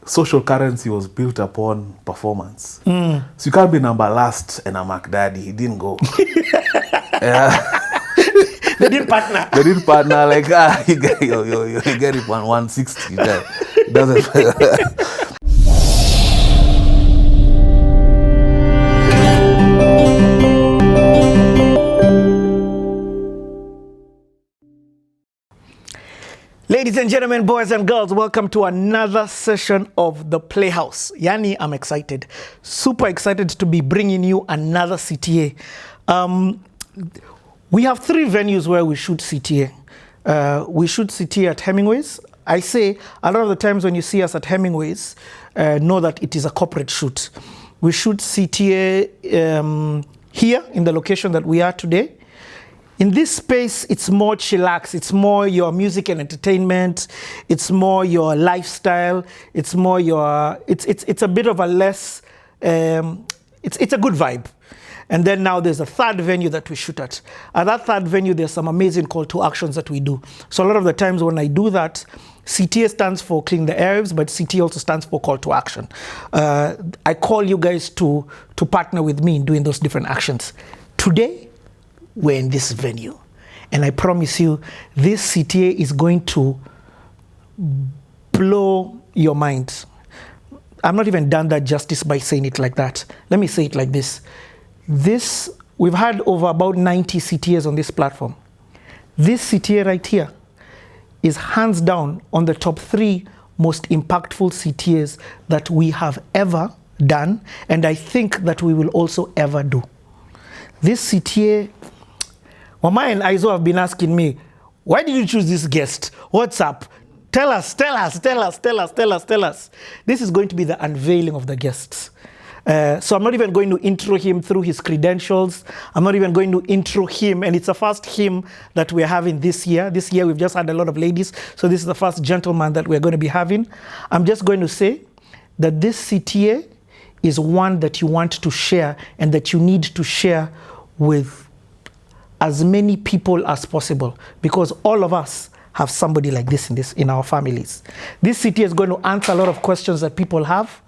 social currency was built upon performance. So you can't be number last and a Mac Daddy. He didn't go. They didn't partner. They didn't partner. Like, you get it on 160. Doesn't. Ladies and gentlemen, boys and girls, welcome to another session of The Playhouse. Yani, I'm excited. Super excited to be bringing you another CTA. We have three venues where we shoot CTA. We shoot CTA at Hemingway's. I say a lot of the times when you see us at Hemingway's, know that it is a corporate shoot. We shoot CTA here in the location that we are today. In this space, it's more chillax. It's more your music and entertainment. It's more your lifestyle. It's more your, it's a bit of a less, it's a good vibe. And then now there's a third venue that we shoot at. At that third venue, there's some amazing call to actions that we do. So a lot of the times when I do that, CTA stands for clean the airwaves, but CTA also stands for call to action. I call you guys to partner with me in doing those different actions. Today, we're in this venue. And I promise you, this CTA is going to blow your mind. I'm not even done that justice by saying it like that. Let me say it like this. We've had over about 90 CTAs on this platform. This CTA right here is hands down on the top 3 most impactful CTAs that we have ever done, and I think that we will also ever do. This CTA, Mama and Aizo have been asking me, why did you choose this guest? What's up? Tell us. This is going to be the unveiling of the guests. So I'm not even going to intro him through his credentials. I'm not even going to intro him, and it's the first him that we're having this year. This year we've just had a lot of ladies, so this is the first gentleman that we're going to be having. I'm just going to say that this CTA is one that you want to share and that you need to share with as many people as possible, because all of us have somebody like this in our families. This CTA is going to answer a lot of questions that people have.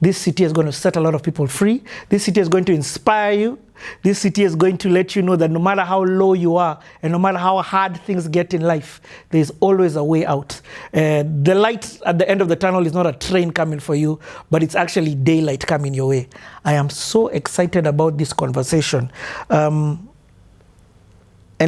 This CTA is going to set a lot of people free. This CTA is going to inspire you. This CTA is going to let you know that no matter how low you are and no matter how hard things get in life, there's always a way out. The light at the end of the tunnel is not a train coming for you, but it's actually daylight coming your way. I am so excited about this conversation. And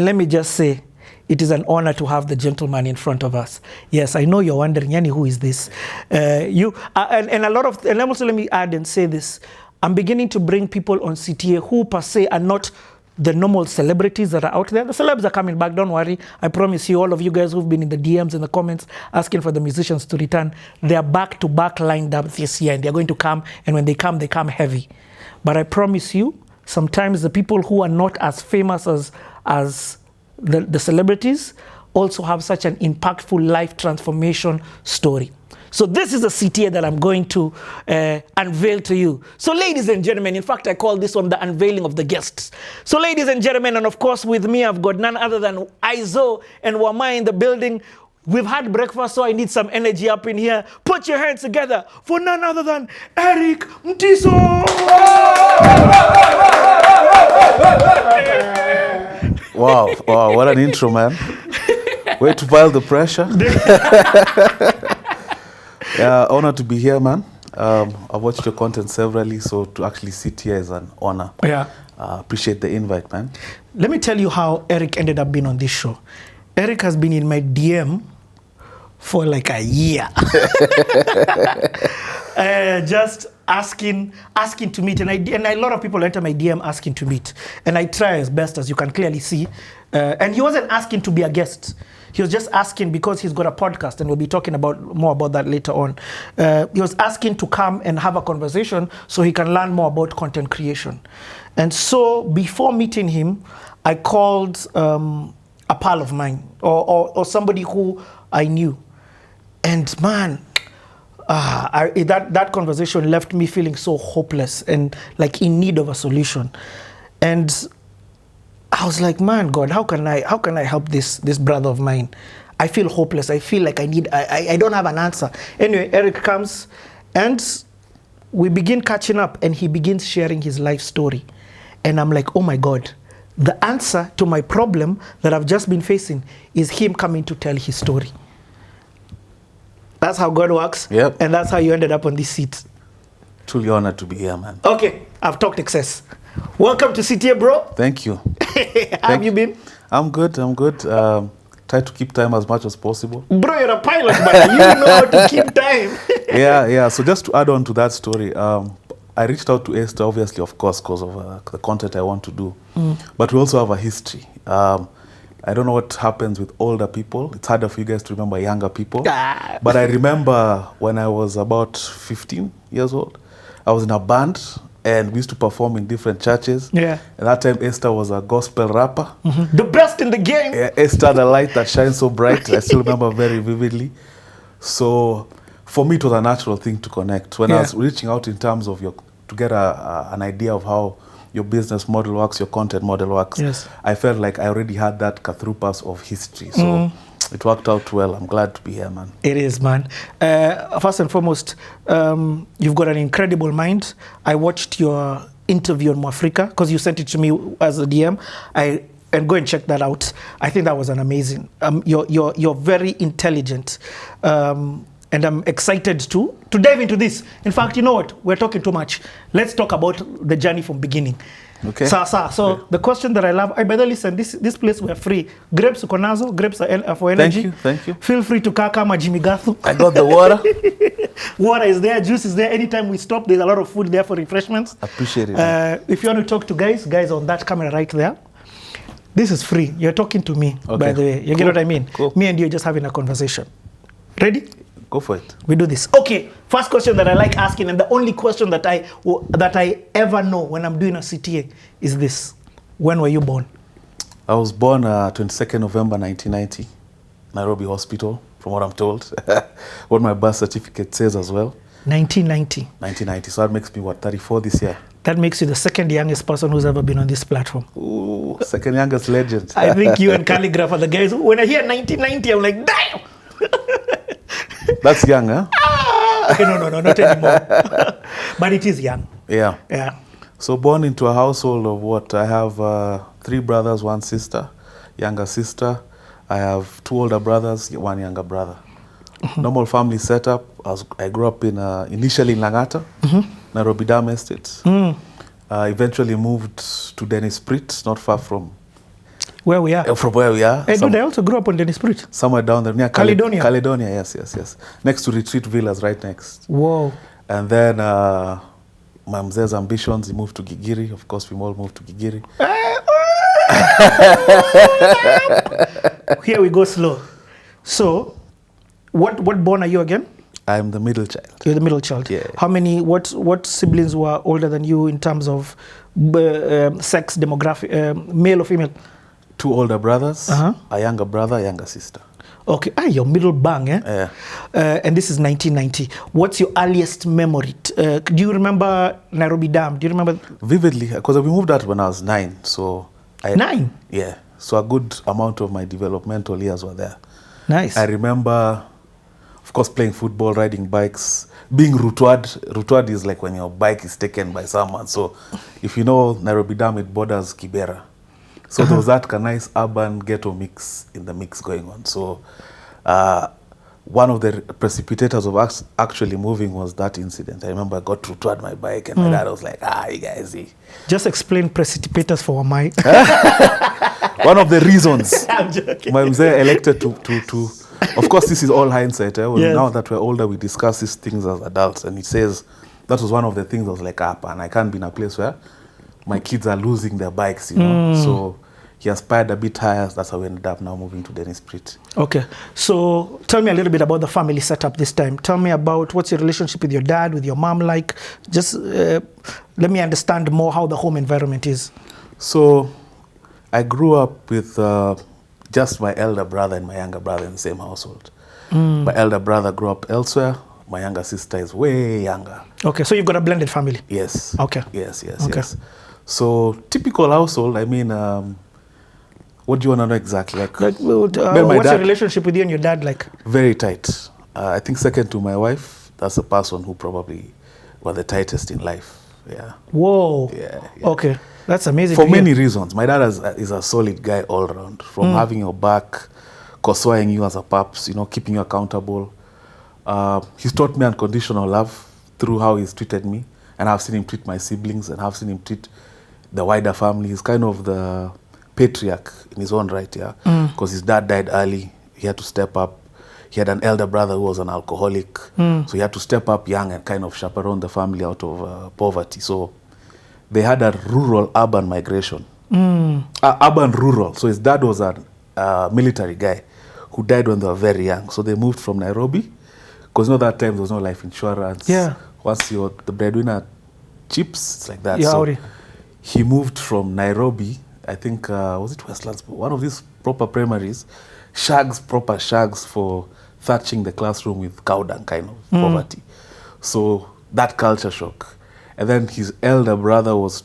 let me just say, it is an honor to have the gentleman in front of us. Yes, I know you're wondering, Yani, who is this? And also let me add and say this. I'm beginning to bring people on CTA who per se are not the normal celebrities that are out there. The celebs are coming back, don't worry. I promise you, all of you guys who've been in the DMs and the comments asking for the musicians to return, they're back-to-back lined up this year, and they're going to come, and when they come heavy. But I promise you, sometimes the people who are not as famous as the celebrities also have such an impactful life transformation story. So this is a CTA that I'm going to unveil to you. So ladies and gentlemen, in fact, I call this one the unveiling of the guests. So ladies and gentlemen, and of course with me, I've got none other than Aizo and Wama in the building. We've had breakfast, so I need some energy up in here. Put your hands together for none other than Eric Mutiso! Wow, what an intro, man. Way to pile the pressure. Yeah, honor to be here, man. I've watched your content severally, so to actually sit here is an honor. Yeah. Appreciate the invite, man. Let me tell you how Eric ended up being on this show. Eric has been in my DM for like a year. Just asking to meet, and a lot of people enter my DM asking to meet, and I try as best as you can clearly see. And he wasn't asking to be a guest; he was just asking because he's got a podcast, and we'll be talking more about that later on. He was asking to come and have a conversation so he can learn more about content creation. And so before meeting him, I called a pal of mine or somebody who I knew, and man. That conversation left me feeling so hopeless and like in need of a solution. And I was like, man, God, how can I help this brother of mine? I feel hopeless. I feel like I don't have an answer. Anyway, Eric comes And we begin catching up, and he begins sharing his life story. And I'm like, oh my God, the answer to my problem that I've just been facing is him coming to tell his story. That's how God works. Yep. And that's how you ended up on this seat. Truly honored to be here, man. Okay, I've talked excess. Welcome to CTA, bro. Thank you. How have you been? I'm good. Try to keep time as much as possible. Bro, you're a pilot, but you know how to keep time. Yeah. So just to add on to that story, I reached out to Esther, obviously, of course, because of the content I want to do. But we also have a history. I don't know what happens with older people. It's harder for you guys to remember younger people. But I remember when I was about 15 years old, I was in a band, and we used to perform in different churches. Yeah. At that time, Esther was a gospel rapper. The best in the game. Yeah, Esther, the light that shines so bright. I still remember very vividly. So for me, it was a natural thing to connect. When I was reaching out in terms of to get an idea of how your business model works, your content model works, Yes. I felt like I already had that Kathrupas of history. So it worked out well. I'm glad to be here, man. It is, man. First and foremost, you've got an incredible mind. I watched your interview on Mwafrika because you sent it to me as a DM. And go and check that out. I think that was an amazing. You're very intelligent, and I'm excited to dive into this. In fact, you know what? We're talking too much. Let's talk about the journey from beginning. Okay. So the question that I love, by the way, listen, this place we're free. Grapes uko nazo, grapes are for energy. Thank you. Feel free to kaka Jimmy Gathu. I got the water. Water is there, juice is there. Anytime we stop, there's a lot of food there for refreshments. Appreciate it. If you want to talk to guys on that camera right there, this is free. You're talking to me, by the way. You get what I mean? Cool. Me and you are just having a conversation. Ready? Go for it. We do this. Okay, first question that I like asking, and the only question that I ever know when I'm doing a CTA is this. When were you born? I was born 22nd November 1990, Nairobi Hospital, from what I'm told. What my birth certificate says as well. 1990. 1990. So that makes me, 34 this year? That makes you the second youngest person who's ever been on this platform. Ooh, second youngest legend. I think you and Calligraph are the guys. When I hear 1990, I'm like, damn! That's young, huh? Okay, no, not anymore. But it is young. Yeah. Yeah. So born into a household of what? I have 3 brothers, 1 sister, younger sister. I have 2 older brothers, 1 younger brother. Normal family setup. I grew up in initially in Langata, Nairobi Dam Estate. Eventually moved to Dennis Prit, not far from Where we are. From where we are. Hey, dude, I also grew up on Dennis Prit. Somewhere down there near Caledonia. Caledonia, yes. Next to Retreat Villas, right next. Whoa. And then my mze's ambitions, he moved to Gigiri. Of course, we all moved to Gigiri. Here we go slow. So, what born are you again? I'm the middle child. You're the middle child. Yeah. How many? What siblings were older than you in terms of sex demographic, male or female? 2 older brothers, a younger brother, a younger sister. Okay, your middle bang, eh? Yeah. And this is 1990. What's your earliest memory? Do you remember Nairobi Dam? Do you remember? Vividly, because we moved out when I was 9. So 9? Yeah. So a good amount of my developmental years were there. Nice. I remember, of course, playing football, riding bikes, being routeward. Routeward is like when your bike is taken by someone. So if you know Nairobi Dam, it borders Kibera. So there was that nice urban ghetto mix in the mix going on. So one of the precipitators of us actually moving was that incident. I remember I got to my bike and my dad was like, you guys see. Just explain precipitators for my. One of the reasons I'm joking. my mzee elected to of course this is all hindsight. Well, Yes. Now that we're older, we discuss these things as adults, and he says that was one of the things I was like, and I can't be in a place where my kids are losing their bikes, you know. So he aspired a bit higher. That's how we ended up now moving to Dennis Prit. Okay. So tell me a little bit about the family setup this time. Tell me about what's your relationship with your dad, with your mom like. Just let me understand more how the home environment is. So I grew up with just my elder brother and my younger brother in the same household. My elder brother grew up elsewhere. My younger sister is way younger. Okay, so you've got a blended family. Yes. Okay. Yes. Okay. So typical household, I mean, what do you want to know exactly? Like What's your relationship with you and your dad like? very tight. I think second to my wife. that's a person who probably were the tightest in life. Yeah. Whoa. Yeah. Okay. That's amazing. For many reasons. My dad is a solid guy all around. From having your back, pursuing you as a pups, keeping you accountable. He's taught me unconditional love through how he's treated me. And I've seen him treat my siblings, and I've seen him treat the wider family. He's kind of the patriarch in his own right, yeah. Because his dad died early. He had to step up. He had an elder brother who was an alcoholic. So he had to step up young and kind of chaperone the family out of poverty. So they had a rural-urban migration. Urban-rural. So his dad was a military guy who died when they were very young. So they moved from Nairobi. Because that time there was no life insurance. Yeah. Once you're the breadwinner, chips, it's like that. Yeah, so he moved from Nairobi, I think, was it Westlands? One of these proper primaries, proper shags for thatching the classroom with cow dung kind of poverty. So that culture shock. And then his elder brother was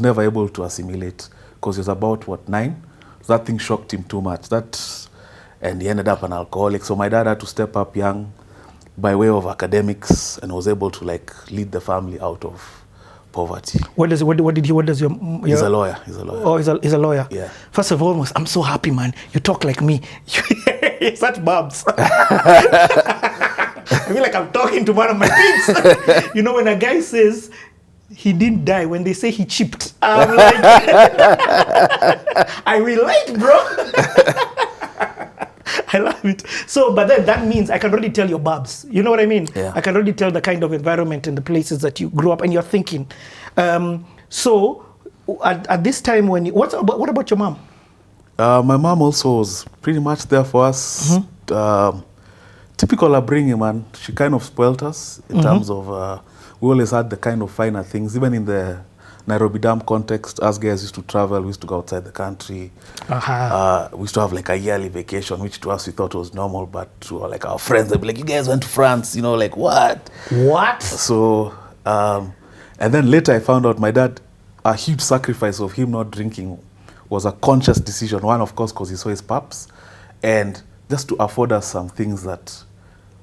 never able to assimilate because he was about, 9? So that thing shocked him too much. And he ended up an alcoholic. So my dad had to step up young by way of academics and was able to lead the family out of poverty. What does your He's a lawyer. Oh, he's a lawyer. Yeah. First of all, I'm so happy, man. You talk like me. You're such bubs. I feel like I'm talking to one of my kids. When a guy says he didn't die, when they say he chipped, I'm like, I relate, bro. I love it. So, but then that means I can already tell your babs. You know what I mean? Yeah. I can already tell the kind of environment and the places that you grew up and you're thinking. So, at this time, what about your mom? My mom also was pretty much there for us. Typical upbringing, man. She kind of spoilt us in terms of, we always had the kind of finer things, even in the Nairobi Dam context. Us guys used to travel, we used to go outside the country. We used to have a yearly vacation, which to us we thought was normal, but to our friends, they'd be like, you guys went to France, what? What? So, and then later I found out my dad, a huge sacrifice of him not drinking was a conscious decision. One, of course, because he saw his pups, and just to afford us some things that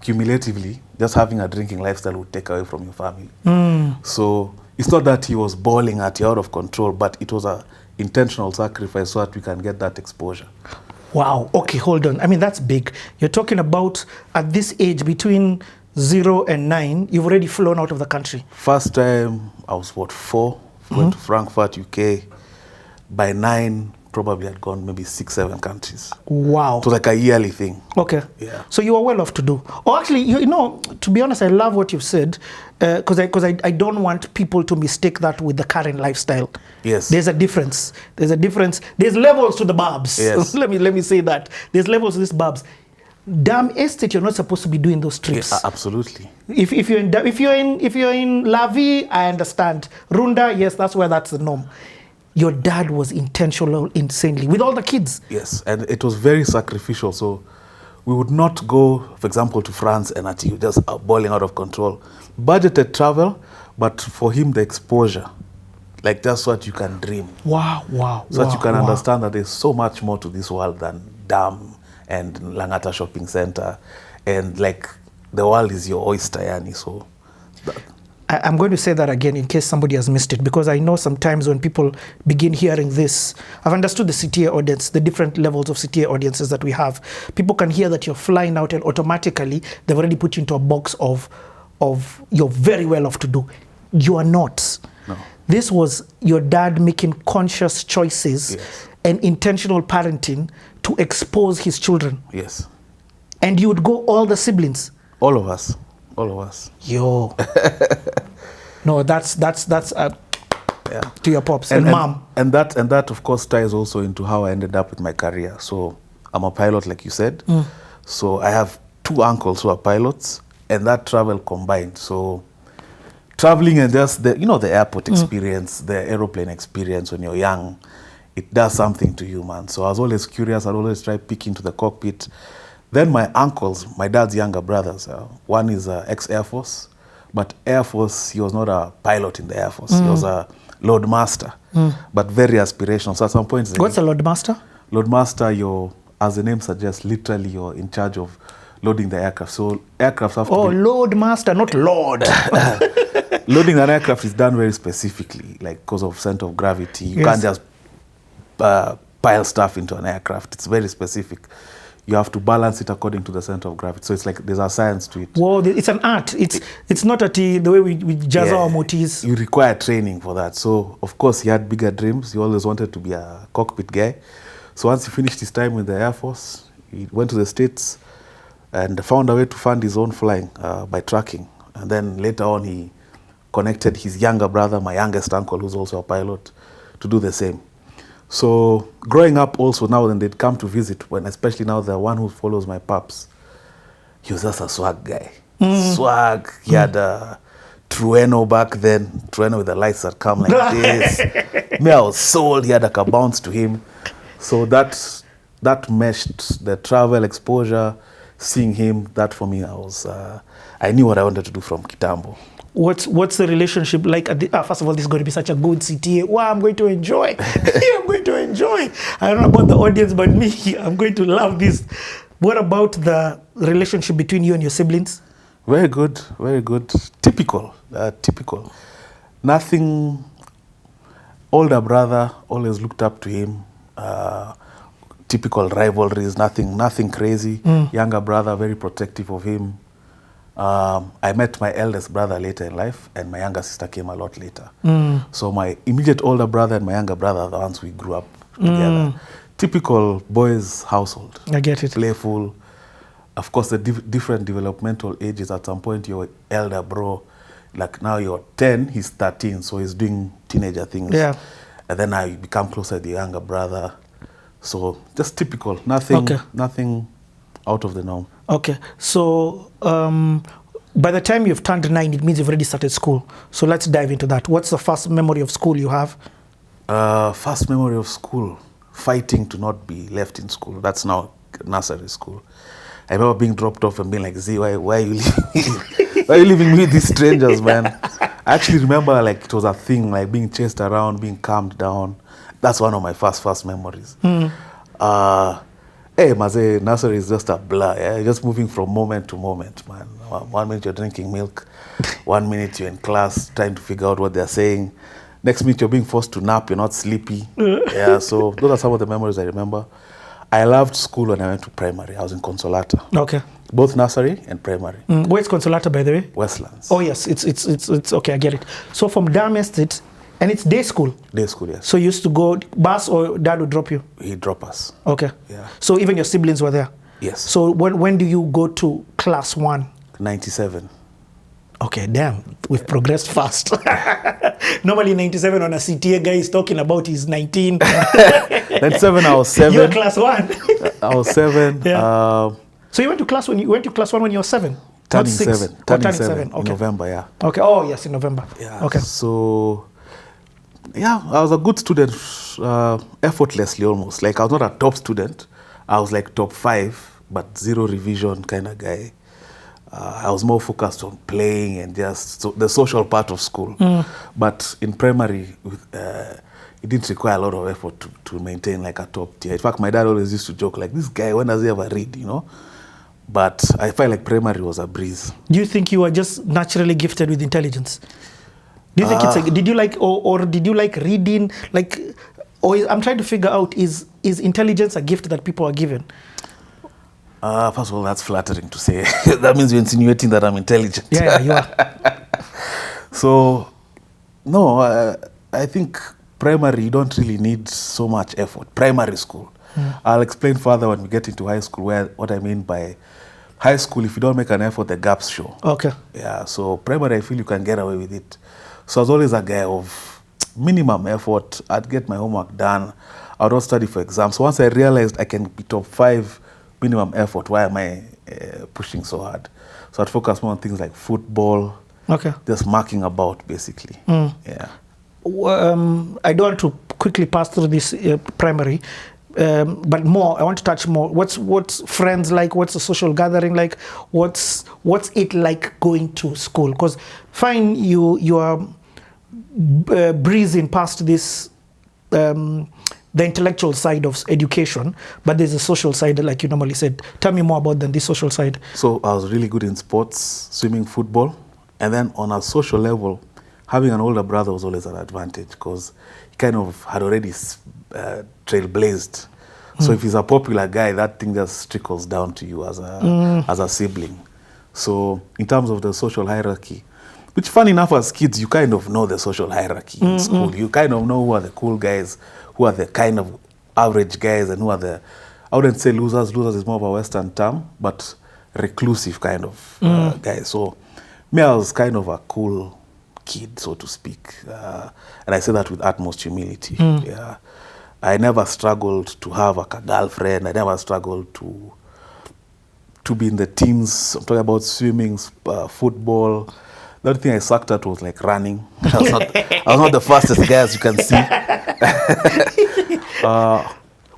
cumulatively, just having a drinking lifestyle would take away from your family. So it's not that he was bawling at you out of control, but it was an intentional sacrifice so that we can get that exposure. Wow. Okay, hold on. I mean, that's big. You're talking about at this age, between 0 and 9, you've already flown out of the country. First time, I was 4, went to Frankfurt, UK. By 9, probably had gone maybe 6, 7 countries. Wow. It was a yearly thing. Okay. Yeah. So you are well off to do. Oh, actually, to be honest, I love what you've said because I don't want people to mistake that with the current lifestyle. Yes. There's a difference. There's levels to the barbs. Yes. let me say that. There's levels to these barbs. Dam estate, you're not supposed to be doing those trips. Yeah, absolutely. If you're in Lavi, I understand. Runda, yes, that's the norm. Your dad was intentional insanely with all the kids. Yes, and it was very sacrificial. So we would not go, for example, to France and at you just boiling out of control. Budgeted travel, but for him the exposure, that's what you can dream. Wow. So that you can understand that there's so much more to this world than Dam and Langata Shopping Center, and the world is your oyster, yani. So. I'm going to say that again in case somebody has missed it, because I know sometimes when people begin hearing this, I've understood the CTA audience, the different levels of CTA audiences that we have. People can hear that you're flying out and automatically they've already put you into a box of you're very well off to do. You are not. No. This was your dad making conscious choices and intentional parenting to expose his children. Yes. And you would go all the siblings. All of us. Yo. No, that's to your pops and mom. And that of course ties also into how I ended up with my career. So I'm a pilot, like you said. So I have 2 uncles who are pilots, and that travel combined. So traveling and just the airport experience, the aeroplane experience when you're young, it does something to you, man. So I was always curious. I'd always try peek into the cockpit. Then my uncles, my dad's younger brothers, one is ex-Air Force, but Air Force, he was not a pilot in the Air Force. He was a load master, but very aspirational. So at some point... What's a load master? Load master, as the name suggests, literally you're in charge of loading the aircraft. So aircrafts have to Oh, be... load master, not lord. Loading an aircraft is done very specifically, like because of center of gravity. You Yes. can't just pile stuff into an aircraft. It's very specific. You have to balance it according to the center of gravity. So it's like there's a science to it. Whoa, it's an art. It's not the way we jazz our motifs. You require training for that. So, of course, he had bigger dreams. He always wanted to be a cockpit guy. So once he finished his time with the Air Force, he went to the States and found a way to fund his own flying by trucking. And then later on, he connected his younger brother, my youngest uncle, who's also a pilot, to do the same. So growing up also now, when they'd come to visit, when especially now the one who follows my paps, he was just a swag guy. Swag. He had a Trueno back then. Trueno with the lights that come like this. Me, I was sold. He had like a bounce to him. So that meshed the travel exposure, seeing him. That for me, I knew what I wanted to do from Kitambo. What's the relationship like? First of all, this is going to be such a good CTA. Wow, I'm going to enjoy. I'm going to enjoy. I don't know about the audience, but me, I'm going to love this. What about the relationship between you and your siblings? Very good, very good. Typical. Nothing. Older brother, always looked up to him. Typical rivalries, nothing crazy. Younger brother, very protective of him. I met my eldest brother later in life, and my younger sister came a lot later. So my immediate older brother and my younger brother are the ones we grew up together. Typical boys' household. I get it. Playful. Of course, the different developmental ages. At some point, your elder bro, like now you're 10, he's 13, so he's doing teenager things. Yeah. And then I become closer to the younger brother. So just typical. Nothing out of the norm. Okay, so by the time you've turned 9, it means you've already started school. So let's dive into that. What's the first memory of school you have? First memory of school, fighting to not be left in school. That's now nursery school. I remember being dropped off and being like, Z, why are you leaving me? Why are you leaving me with these strangers, man? I actually remember like it was a thing, like being chased around, being calmed down. That's one of my first memories. Hey, Maze, nursery is just a blur. Yeah? You're just moving from moment to moment, man. 1 minute you're drinking milk. 1 minute you're in class trying to figure out what they're saying. Next minute you're being forced to nap. You're not sleepy. Yeah, so those are some of the memories I remember. I loved school when I went to primary. I was in Consolata. Okay. Both nursery and primary. Where's Consolata, by the way? Westlands. Oh, yes. It's okay. I get it. So from Dam Estate, and it's day school? Day school, yes. So you used to go bus or dad would drop you? He'd drop us. Okay. Yeah. So even your siblings were there? Yes. So when do you go to class 1? 97. Okay, damn. We've progressed fast. Normally 97 on a CTA guy is talking about he's 19. 97, I was 7. You're class 1. I was 7. Yeah. So you went to class 1 when you were 7? Turning Not 6? 7. Oh, Turning turning 7 Okay. in November, yeah. Okay. Oh, yes, in November. Yeah. Okay. So, yeah, I was a good student, effortlessly almost. Like, I was not a top student. I was like top 5, but 0 revision kind of guy. I was more focused on playing and just the social part of school. But in primary, it didn't require a lot of effort to maintain like a top tier. In fact, my dad always used to joke like, this guy, when does he ever read, you know? But I felt like primary was a breeze. Do you think you were just naturally gifted with intelligence? Do you think it's like, did you like, or did you like reading? Like, I'm trying to figure out, is intelligence a gift that people are given? First of all, that's flattering to say. That means you're insinuating that I'm intelligent. Yeah, you are. So, no, I think primary, you don't really need so much effort. Primary school. I'll explain further when we get into high school what I mean by high school. If you don't make an effort, the gaps show. Okay. Yeah, so primary, I feel you can get away with it. So I was always a guy of minimum effort. I'd get my homework done. I would study for exams. So once I realized I can be top 5 minimum effort, why am I pushing so hard? So I'd focus more on things like football. Okay. Just marking about, basically. Yeah. I don't want to quickly pass through this primary. But more, I want to touch more. What's friends like? What's the social gathering like? What's it like going to school? Because fine, you are breezing past this the intellectual side of education, but there's a social side, like you normally said. Tell me more about this social side. So I was really good in sports, swimming, football. And then on a social level, having an older brother was always an advantage because he kind of had already trailblazed. So if he's a popular guy, that thing just trickles down to you as a sibling. So in terms of the social hierarchy, which funny enough, as kids, you kind of know the social hierarchy in school. You kind of know who are the cool guys, who are the kind of average guys, and who are the, I wouldn't say losers. Losers is more of a Western term, but reclusive kind of guys. So me, I was kind of a cool kid, so to speak. And I say that with utmost humility. Yeah. I never struggled to have a girlfriend. I never struggled to be in the teams. I'm talking about swimming, football. The only thing I sucked at was like running. I was not the fastest guy, as you can see.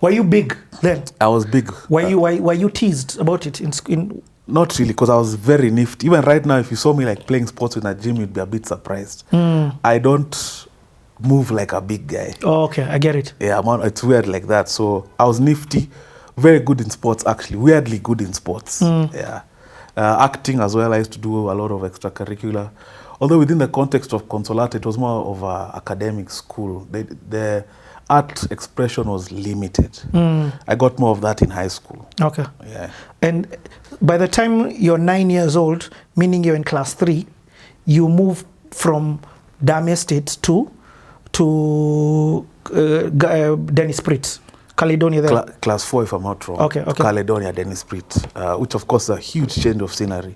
Were you big then? I was big. Were you teased about it in? Not really, because I was very nifty. Even right now, if you saw me like playing sports in a gym, you'd be a bit surprised. I don't move like a big guy. Oh, okay, I get it. Yeah, it's weird like that. So I was nifty, very good in sports actually, weirdly good in sports. Yeah, acting as well. I used to do a lot of extracurricular. Although within the context of Consolata, it was more of an academic school. The art expression was limited. I got more of that in high school. Okay. Yeah. And by the time you're 9 years old, meaning you're in class 3, you move from Dame Estate to Dennis Prit, Caledonia there. Class 4, if I'm not wrong. Okay. Caledonia, Dennis Prit, which of course is a huge change of scenery.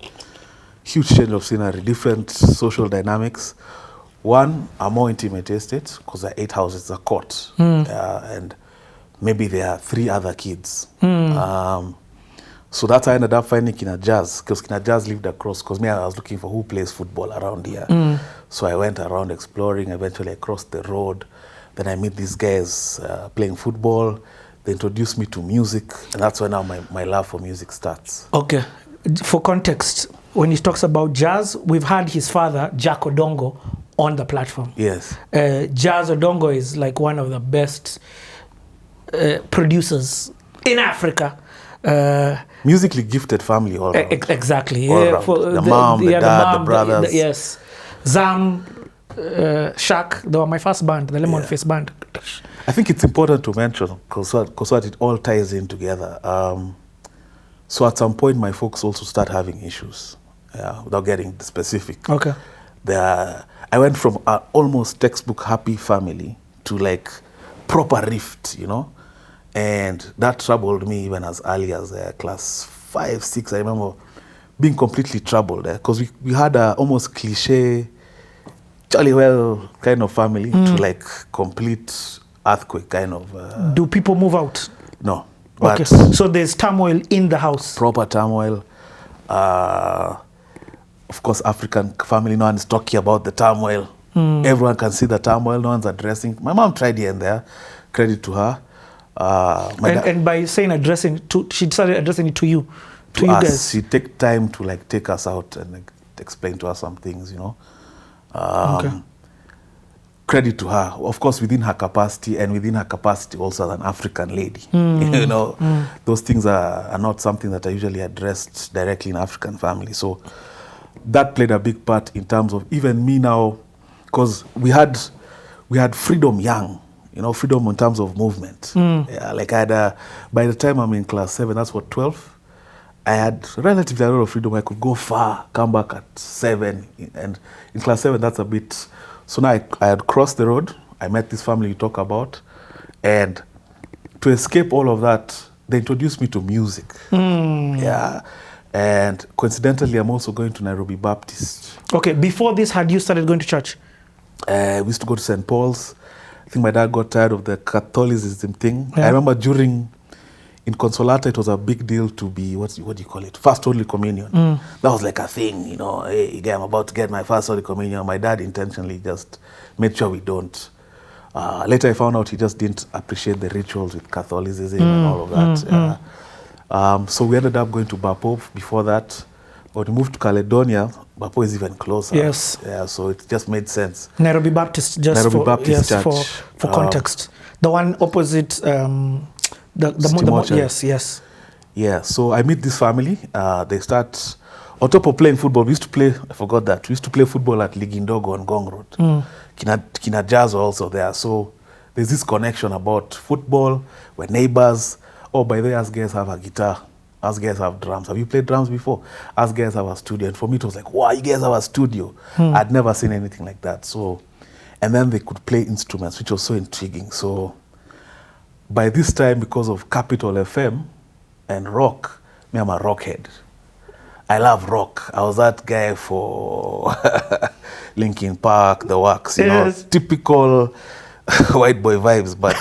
Huge change of scenery, different social dynamics. One, a more intimate estate, because there are 8 houses, a court, and maybe there are 3 other kids. So that's how I ended up finding Kina Jazz, because Kina Jazz lived across, because me, I was looking for who plays football around here. So I went around exploring, eventually I crossed the road. Then I meet these guys playing football. They introduced me to music, and that's when now my love for music starts. Okay. For context, when he talks about Jazz, we've had his father, Jack Odongo, on the platform. Yes. Jazz Odongo is like one of the best producers in Africa. Musically gifted family all around. Exactly. All around. The mom, the dad, the brothers. Yes. Zam, Shaq, they were my first band, the Lemon Face band. I think it's important to mention, because it all ties in together. So at some point, my folks also start having issues, without getting specific. Okay. I went from an almost textbook happy family to like proper rift, and that troubled me even as early as class 5, 6. I remember being completely troubled because we had a almost cliche, jolly well kind of family to like complete earthquake kind of. Do people move out? No. Okay, so there's turmoil in the house. Proper turmoil. Of course, African family, no one's talking about the turmoil. Everyone can see the turmoil, no one's addressing. My mom tried here and there, credit to her. And by saying addressing, she started addressing it to you, to you us, guys. She take time to like take us out and like, explain to us some things, Okay. Credit to her, of course, within her capacity, and within her capacity also as an African lady. Those things are not something that are usually addressed directly in African families. So that played a big part in terms of even me now, because we had freedom young, freedom in terms of movement. Yeah, like I had by the time I'm in class 7, that's what, 12, I had relatively a lot of freedom. I could go far, come back at 7, and in class 7 that's a bit. So now I had crossed the road. I met this family you talk about, and to escape all of that, they introduced me to music. Yeah, and coincidentally, I'm also going to Nairobi Baptist. Okay, before this, had you started going to church? We used to go to St. Paul's. I think my dad got tired of the Catholicism thing. I remember in Consolata, it was a big deal to be, what do you call it? First Holy Communion. That was like a thing, hey, I'm about to get my first Holy Communion. My dad intentionally just made sure we don't. Later I found out he just didn't appreciate the rituals with Catholicism and all of that. So we ended up going to Bapo before that. When we moved to Caledonia, Bapo is even closer. Yes. Yeah, so it just made sense. Nairobi Baptist, just Nairobi for, Baptist yes, Church. for context. The one opposite Mortuary. yes. Yeah, so I meet this family. They start, on top of playing football, we used to play, I forgot that, we used to play football at Ligindogo on Gong Road. Kina Jazz were also there. So there's this connection about football. We're neighbors. Oh, by the way, us guys have a guitar. Us guys have drums. Have you played drums before? Us guys have a studio. And for me, it was like, wow, you guys have a studio. I'd never seen anything like that. So, and then they could play instruments, which was so intriguing. So by this time, because of Capital FM and rock, me, I'm a rockhead. I love rock. I was that guy for Linkin Park, The Wax, you know, typical white boy vibes. But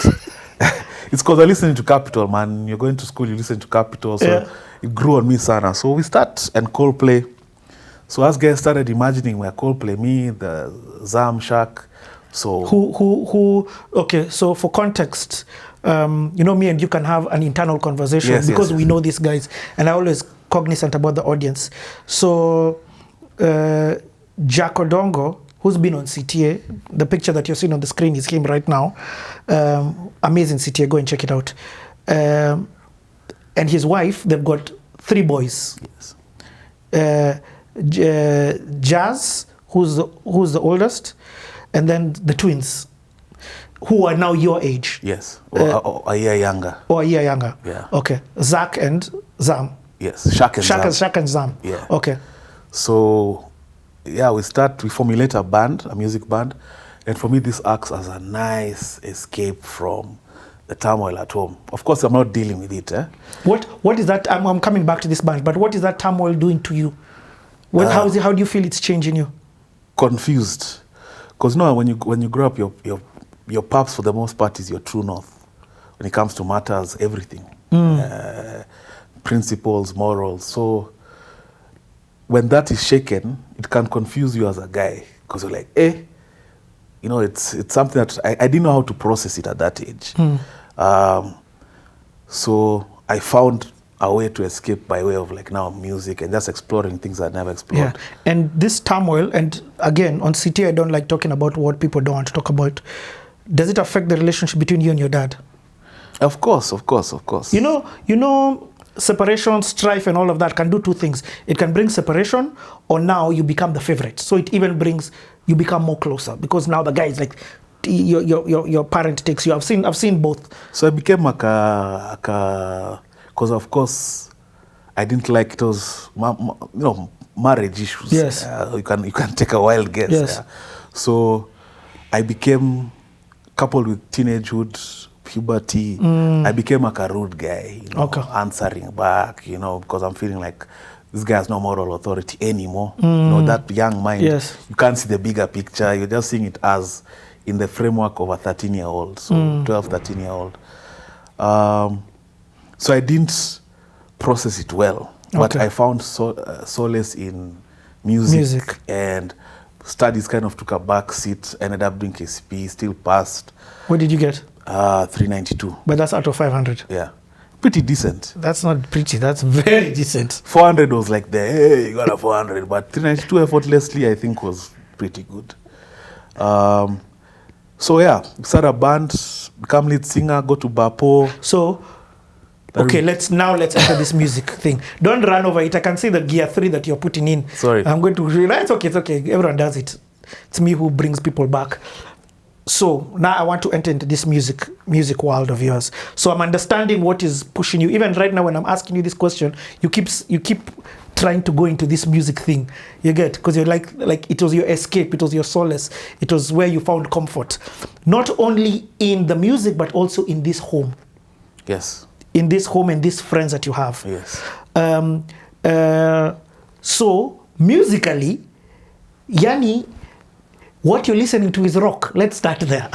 it's because I listened to Capital, man. You're going to school, you listen to Capital. So it grew on me, sana. So we start and Coldplay. So as guys started imagining where Coldplay, me, the Zam, Shaq. So who okay, so for context, you know, me and you can have an internal conversation because we know these guys, and I always cognizant about the audience. So Jack Odongo, who's been on CTA, the picture that you're seeing on the screen is him right now. Amazing CTA, go and check it out. And his wife, they've got 3 boys. Jazz, who's the oldest, and then the twins, who are now your age. Yes, or a year younger. Or a year younger. Yeah. Okay. Zach and Zam. Yes, Shaq and Zam. Shaq and Zam. Yeah. Okay. So, yeah, we formulate a band, a music band. And for me, this acts as a nice escape from the turmoil at home. Of course, I'm not dealing with it. What is that? I'm coming back to this band, but what is that turmoil doing to you? How do you feel it's changing you? Confused. Because no, when you grow up, your paths for the most part is your true north. When it comes to matters, everything. Principles, morals. So when that is shaken, it can confuse you as a guy. Because you're like, you know, it's something that I didn't know how to process it at that age. So I found a way to escape by way of like now music and just exploring things I'd never explored. Yeah, and this turmoil, and again, on CT, I don't like talking about what people don't want to talk about. Does it affect the relationship between you and your dad? Of course. You know, separation, strife, and all of that can do 2 things. It can bring separation, or now you become the favorite. So it even brings, you become more closer, because now the guy is like, your parent takes you. I've seen both. So I became because of course I didn't like it was marriage issues. Yes. You can take a wild guess. Yes. So I became coupled with teenagehood, puberty. I became like a rude guy, answering back, because I'm feeling like this guy has no moral authority anymore. That young mind, you can't see the bigger picture. You're just seeing it as in the framework of a 13-year-old, so 12, 13-year-old. So I didn't process it well, but I found solace in music, and studies kind of took a back seat. Ended up doing KCP, still passed. What did you get? 392. But that's out of 500. Yeah, pretty decent. That's not pretty. That's very decent. 400 was like hey, you got a 400, but 392 effortlessly, I think, was pretty good. So yeah, start a band, become lead singer, go to Bapo. So, okay, let's enter this music thing. Don't run over it. I can see the gear 3 that you're putting in. Sorry. I'm going to realize, it's okay. Everyone does it. It's me who brings people back. So now I want to enter into this music world of yours. So I'm understanding what is pushing you. Even right now when I'm asking you this question, you keep trying to go into this music thing. You get, because you're like it was your escape, it was your solace, it was where you found comfort. Not only in the music, but also in this home. Yes. In this home and these friends that you have. Yes. So musically, Yani, what you're listening to is rock. Let's start there.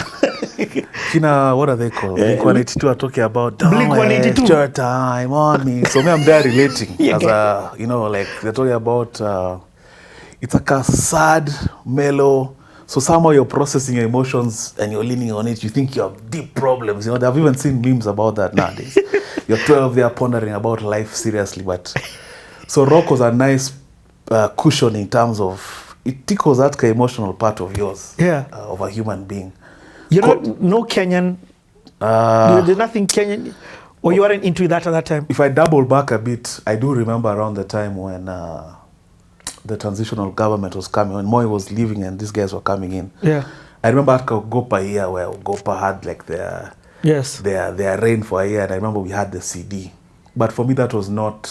What are they called? Blink-182 are talking about Blink-182. Your time on me. So me, I'm there relating. As they're talking about it's like a sad, mellow. So somehow you're processing your emotions and you're leaning on it. You think you have deep problems. They've even seen memes about that nowadays. You're 12 there pondering about life seriously. But so rock was a nice cushion in terms of it tickles that emotional part of yours, of a human being. No Kenyan There's nothing Kenyan, or you weren't into that at that time? If I double back a bit, I do remember around the time when the transitional government was coming, when Moi was leaving and these guys were coming in. Yeah. I remember at Gopa year where Gopa had like their reign for a year, and I remember we had the CD. But for me, that was not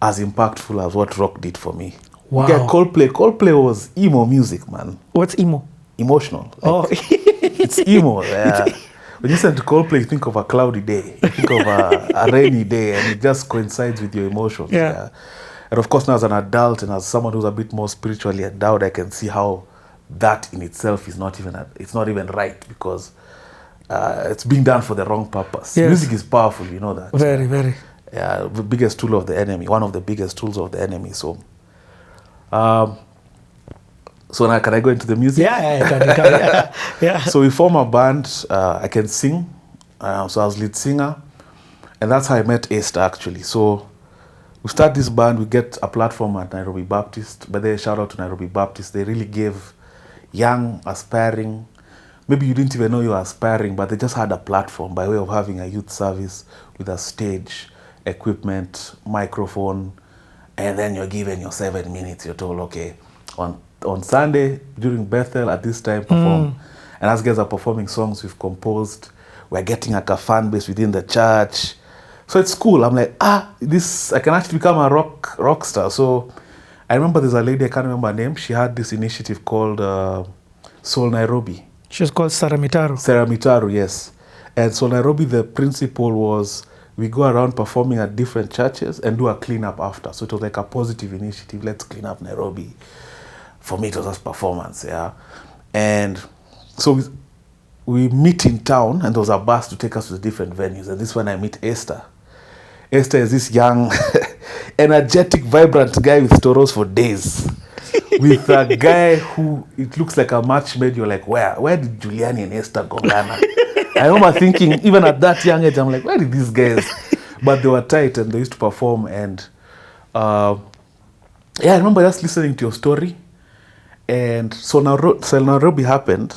as impactful as what rock did for me. Wow. Yeah, Coldplay was emo music, man. What's emo? Emotional. Like, Oh. it's emo. Yeah. When you listen to Coldplay, you think of a cloudy day, you think of a rainy day, and it just coincides with your emotions. Yeah. And of course, now as an adult and as someone who's a bit more spiritually endowed, I can see how that in itself is not even right, because it's being done for the wrong purpose. Yes. Music is powerful, you know that. Very, very. Yeah, the biggest tool of the enemy, one of the biggest tools of the enemy. So, so now can I go into the music? Yeah. So we form a band. I can sing. So I was lead singer, and that's how I met Esther actually. So we start this band. We get a platform at Nairobi Baptist. But they shout out to Nairobi Baptist. They really gave young, aspiring. Maybe you didn't even know you were aspiring, but they just had a platform by way of having a youth service with a stage, equipment, microphone, and then you're given your 7 minutes. You're told, okay, on Sunday during Bethel at this time perform. And as guys are performing songs we've composed, we're getting like a fan base within the church. So it's cool. I'm like, I can actually become a rock star. So I remember there's a lady, I can't remember her name. She had this initiative called Soul Nairobi. She was called Sarah Mitaru. Sarah Mitaru, yes. And so Nairobi, the principle was we go around performing at different churches and do a cleanup after. So it was like a positive initiative. Let's clean up Nairobi. For me, it was just performance, yeah. And so we meet in town, and there was a bus to take us to the different venues. And this is when I meet Esther. Esther is this young, energetic, vibrant guy with storos for days. With a guy who, it looks like a match made. You're like, where did Giuliani and Esther go? I remember thinking, even at that young age, I'm like, where did these guys? But they were tight and they used to perform. And I remember just listening to your story. And so Nairobi happened.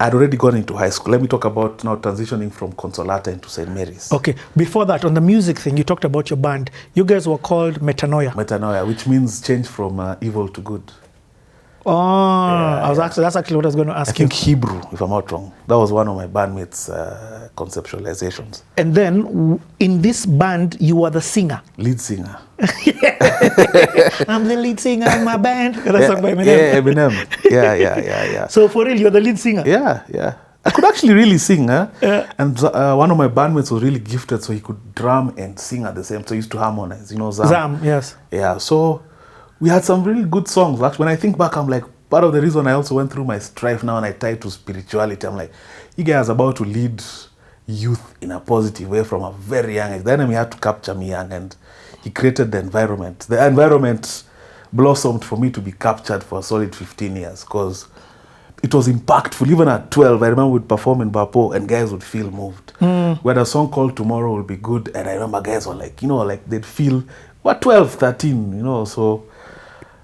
I'd already gone into high school. Let me talk about now transitioning from Consolata into St. Mary's. Okay. Before that, on the music thing, you talked about your band. You guys were called Metanoia. Metanoia, which means change from evil to good. Oh, that's actually what I was going to ask you. I think Hebrew, if I'm not wrong. That was one of my bandmates' conceptualizations. And then in this band, you were the singer. Lead singer. I'm the lead singer in my band. That's song by Eminem. Yeah, Eminem. Yeah. So for real, you're the lead singer? Yeah. I could actually really sing. Yeah. And one of my bandmates was really gifted, so he could drum and sing at the same time. So he used to harmonize, Zam. Zam, yes. Yeah, so we had some really good songs. Actually, when I think back, I'm like, part of the reason I also went through my strife now and I tie to spirituality, I'm like, you guys are about to lead youth in a positive way from a very young age. The enemy had to capture me young, and he created the environment. The environment blossomed for me to be captured for a solid 15 years because it was impactful. Even at 12, I remember we'd perform in Bapo and guys would feel moved. We had a song called Tomorrow Will Be Good, and I remember guys were like, they'd feel, what, 12, 13, so...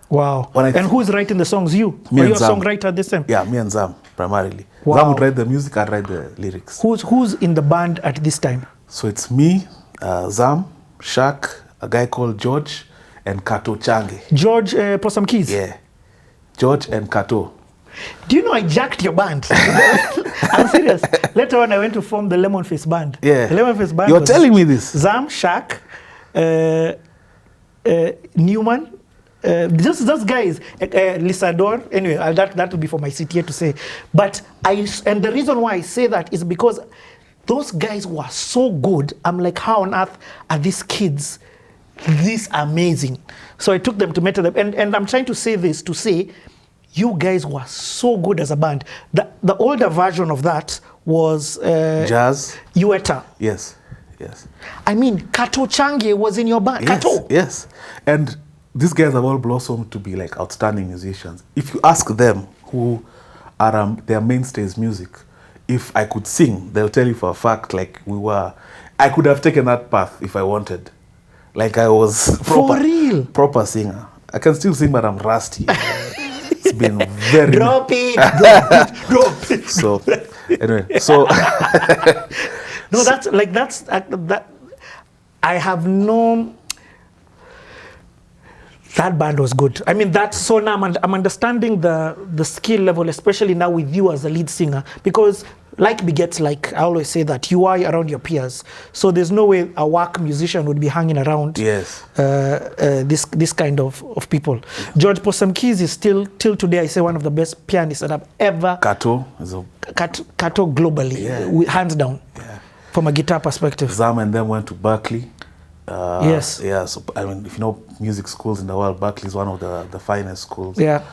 Wow. And who's writing the songs? You? Me Are and you a Zam. songwriter at this time? Yeah, me and Zam, primarily. Wow. Zam would write the music, I'd write the lyrics. Who's in the band at this time? So it's me, Zam, Shak, a guy called George, and Kato Change. George Possum Keys? Yeah. George and Kato. Do you know I jacked your band? I'm serious. Later on, I went to form the Lemon Face band. Yeah. The Lemon Face band. You're telling me this? Zam, Shak, Newman. Just those guys, Lisador. Anyway, that will be for my CTA to say. But and the reason why I say that is because those guys were so good. I'm like, how on earth are these kids this amazing? So I took them to mentor them, and I'm trying to say this to say, you guys were so good as a band. The older version of that was Jazz. Ueta. Yes. I mean, Kato Change was in your band. Yes, Kato. yes. And these guys have all blossomed to be like outstanding musicians. If you ask them who are their mainstays music, if I could sing, they'll tell you for a fact, like I could have taken that path if I wanted. Like I was proper singer. I can still sing, but I'm rusty. It's been very... Drop it. So Anyway, so No, that. I have no. That band was good. I mean, that's so now I'm understanding the skill level, especially now with you as a lead singer, because like begets like. I always say that you are around your peers, so there's no way a work musician would be hanging around. Yes. This kind of people. Yeah. George Possum Keys is still till today, I say, one of the best pianists that I've ever. Kato is Kato globally, hands down. Yeah. From a guitar perspective. Zam and then went to Berkeley. Yes. Yeah. So I mean, if you know music schools in the world, Berkeley is one of the finest schools. Yeah.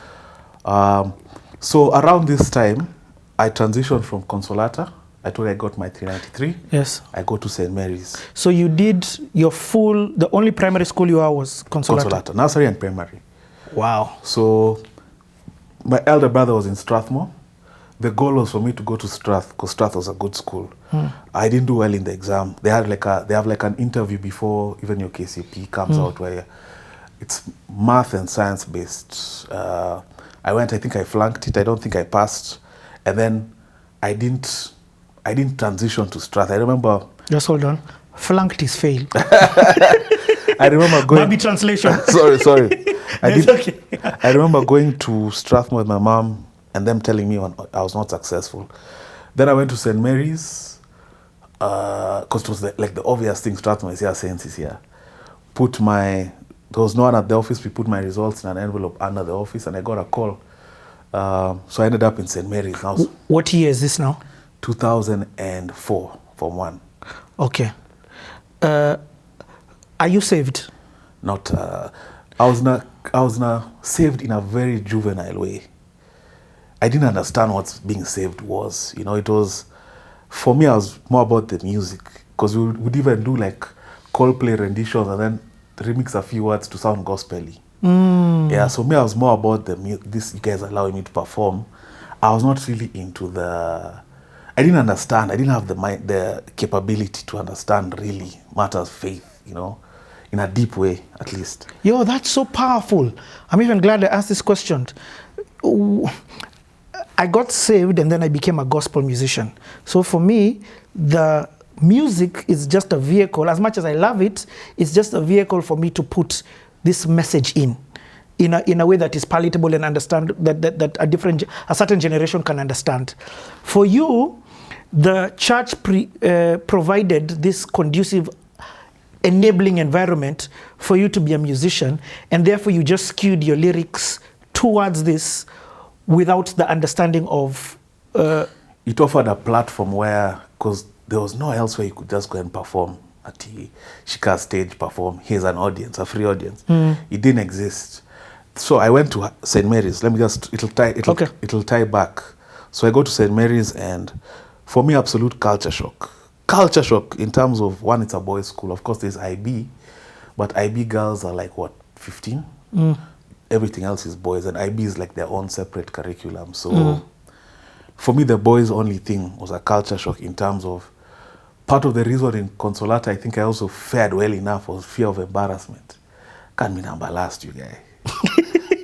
So around this time, I transitioned from Consolata. I told you I got my 393. Yes. I go to St. Mary's. So you did your the only primary school you are was Consolata? Nursery and primary. Wow. So my elder brother was in Strathmore. The goal was for me to go to Strath, because Strath was a good school. I didn't do well in the exam. They have like an interview before even your KCP comes out, where it's math and science based. I went. I think I flunked it. I don't think I passed. And then I didn't transition to Strath. I remember. Just hold on. Flunked is fail. I remember going. Maybe translation. sorry. Okay. I remember going to Strathmore with my mom and them telling me I was not successful. Then I went to St. Mary's, because it was the obvious thing. Strathmore is here, Saints is here. There was no one at the office. We put my results in an envelope under the office, and I got a call. So I ended up in St. Mary's. What year is this now? 2004, Form 1. Okay. Are you saved? Not. I was saved in a very juvenile way. I didn't understand what being saved was. You know, it was, for me, I was more about the music, because we would even do like Coldplay renditions and then remix a few words to sound gospel-y. Yeah, so me, I was more about this you guys allowing me to perform. I was not really into I didn't understand. I didn't have the capability to understand really matters faith, you know, in a deep way, at least. Yo, that's so powerful. I'm even glad I asked this question. I got saved and then I became a gospel musician. So for me, the music is just a vehicle. As much as I love it, it's just a vehicle for me to put this message in a way that is palatable and understand that a certain generation can understand. For you, the church provided this conducive, enabling environment for you to be a musician, and therefore you just skewed your lyrics towards this without the understanding of... It offered a platform where, because there was no else where you could just go and perform at the Shika stage, perform. Here's an audience, a free audience. It didn't exist. So I went to St. Mary's. Let me just, it'll tie back. So I go to St. Mary's, and for me, absolute culture shock. Culture shock in terms of, one, it's a boys' school. Of course, there's IB, but IB girls are like, what, 15? Everything else is boys, and IB is like their own separate curriculum. So for me, the boys' only thing was a culture shock in terms of, part of the reason in Consolata, I think I also fared well enough, was fear of embarrassment. Can't be number last, you guy.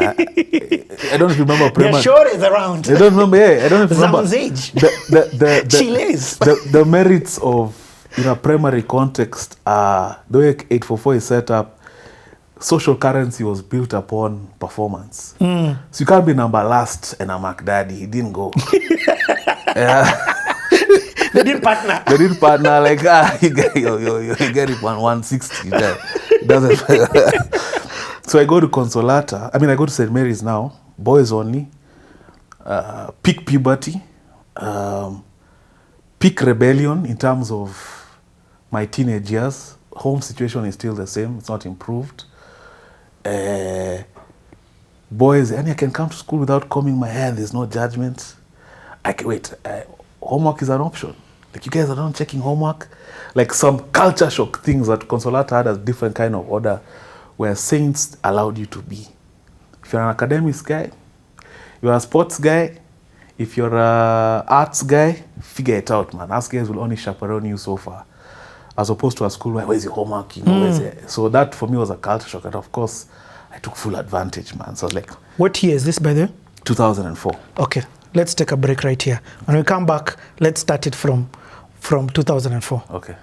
I don't remember. They're sure is around. I don't remember. Yeah, I don't remember. Zaman's age. The merits of, in a primary context, the way 844 is set up, social currency was built upon performance. So you can't be number last and a Mac Daddy. He didn't go. They didn't partner. Like, you get it 160. Doesn't. So I go to Consolata. I go to St. Mary's now. Boys only. Peak puberty. Peak rebellion in terms of my teenage years. Home situation is still the same. It's not improved. Boys, and I can come to school without combing my hair. There's no judgment. Homework is an option. Like, you guys are not checking homework. Like, some culture shock things that Consolata had a different kind of order where saints allowed you to be. If you're an academics guy, you're a sports guy, if you're a arts guy, figure it out, man. Us guys will only chaperone you so far. As opposed to a school where, where's your homework? You know, where's it? So that for me was a culture shock. And of course, I took full advantage, man. So I was like... What year is this, by the way? 2004. Okay. let's take a break right here. When we come back, let's start it from 2004. Okay.